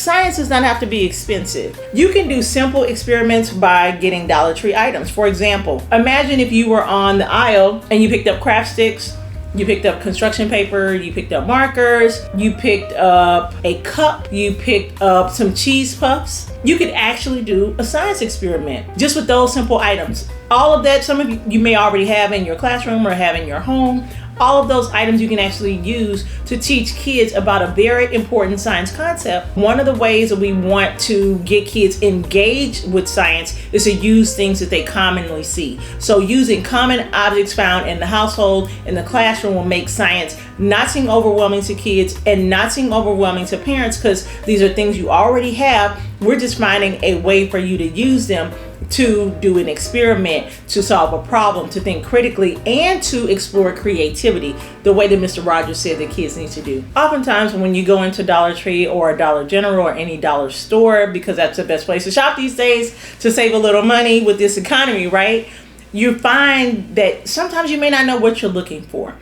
Science does not have to be expensive. You can do simple experiments by getting Dollar Tree items. For example, imagine if you were on the aisle and you picked up craft sticks, you picked up construction paper, you picked up markers, you picked up a cup, you picked up some cheese puffs. You could actually do a science experiment just with those simple items. All of that, some of you may already have in your classroom or have in your home. All of those items you can actually use to teach kids about a very important science concept. One of the ways that we want to get kids engaged with science is to use things that they commonly see. So using common objects found in the household, in the classroom, will make science not seem overwhelming to kids and not seem overwhelming to parents, because these are things you already have. We're just finding a way for you to use them to do an experiment, to solve a problem, to think critically, and to explore creativity, the way that Mr. Rogers said that kids need to do. Oftentimes when you go into Dollar Tree or a Dollar General or any dollar store, because that's the best place to shop these days to save a little money with this economy, right? You find that sometimes you may not know what you're looking for.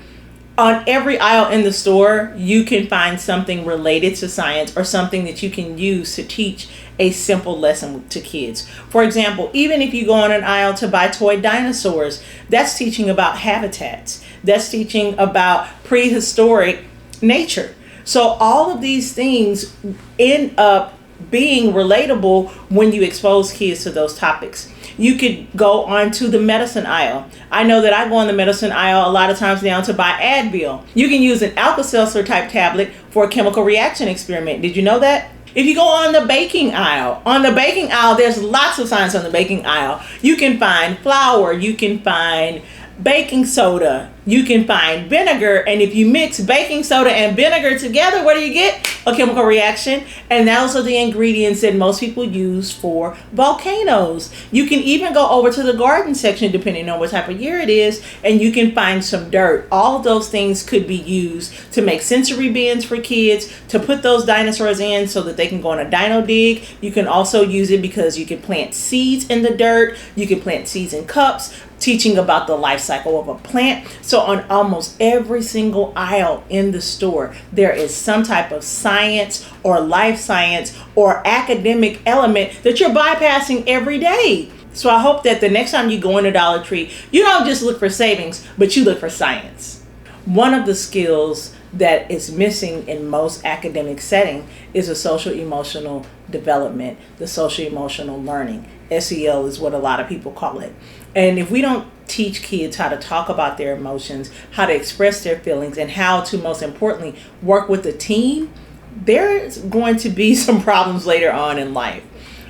On every aisle in the store, you can find something related to science or something that you can use to teach a simple lesson to kids. For example, even if you go on an aisle to buy toy dinosaurs, that's teaching about habitats. That's teaching about prehistoric nature. So all of these things end up being relatable when you expose kids to those topics. You could go on to the medicine aisle. I know that I go on the medicine aisle a lot of times now to buy Advil. You can use an Alka-Seltzer type tablet for a chemical reaction experiment. Did you know that? If you go on the baking aisle, there's lots of science on the baking aisle. You can find flour, you can find baking soda, you can find vinegar, and if you mix baking soda and vinegar together, what do you get? A chemical reaction. And those are the ingredients that most people use for volcanoes. You can even go over to the garden section, depending on what type of year it is, and you can find some dirt. All of those things could be used to make sensory bins for kids, to put those dinosaurs in so that they can go on a dino dig. You can also use it because you can plant seeds in the dirt. You can plant seeds in cups, teaching about the life cycle of a plant. So on almost every single aisle in the store, there is some type of science or life science or academic element that you're bypassing every day. So I hope that the next time you go into Dollar Tree, you don't just look for savings, but you look for science. One of the skills that is missing in most academic setting is a social emotional development, the social emotional learning. SEL is what a lot of people call it. And if we don't teach kids how to talk about their emotions, how to express their feelings, and how to, most importantly, work with a team, there's going to be some problems later on in life.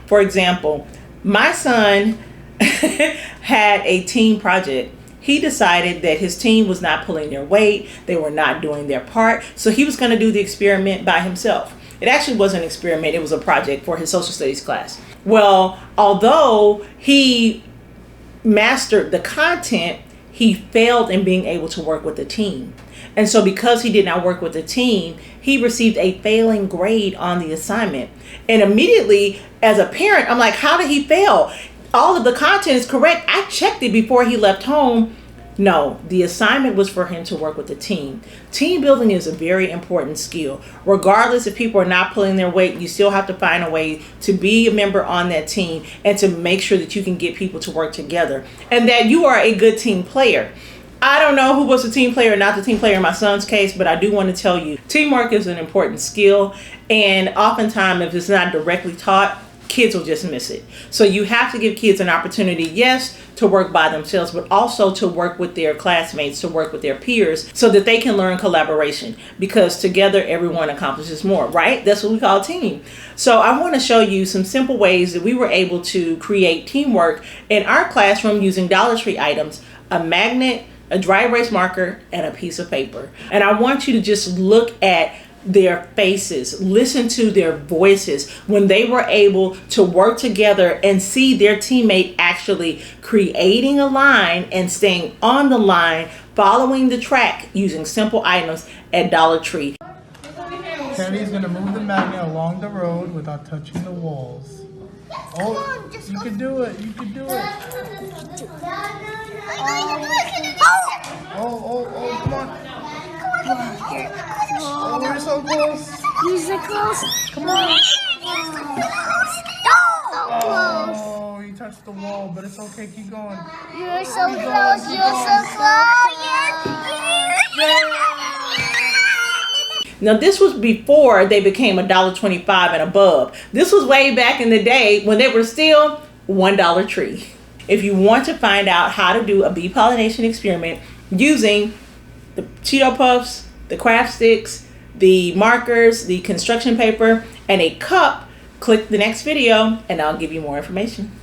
For example, my son had a team project. He decided that his team was not pulling their weight, they were not doing their part, so he was going to do the experiment by himself. It actually wasn't an experiment, it was a project for his social studies class. Well, although he mastered the content, he failed in being able to work with the team. And so because he did not work with the team, he received a failing grade on the assignment. And immediately, as a parent, I'm like, how did he fail? All of the content is correct. I checked it before he left home. No, the assignment was for him to work with the team. Team building is a very important skill. Regardless if people are not pulling their weight, you still have to find a way to be a member on that team and to make sure that you can get people to work together and that you are a good team player. I don't know who was the team player or not the team player in my son's case, but I do want to tell you, teamwork is an important skill, and oftentimes if it's not directly taught, kids will just miss it. So you have to give kids an opportunity, yes, to work by themselves, but also to work with their classmates, to work with their peers, so that they can learn collaboration, because together everyone accomplishes more, right? That's what we call a team. So I want to show you some simple ways that we were able to create teamwork in our classroom using Dollar Tree items, a magnet, a dry erase marker, and a piece of paper. And I want you to just look at their faces, listen to their voices when they were able to work together and see their teammate actually creating a line and staying on the line, following the track using simple items at Dollar Tree. Kenny's gonna move the magnet along the road without touching the walls. Oh, you can do it, you can do it. Oh, come on. Oh, we're so close. You're so close. Come on. touched the wall, but it's okay. Keep going. You're so close. You're so close. Now this was before they became $1.25 and above. This was way back in the day when they were still $1 tree. If you want to find out how to do a bee pollination experiment using the Cheeto Puffs, the craft sticks, the markers, the construction paper, and a cup, click the next video and I'll give you more information.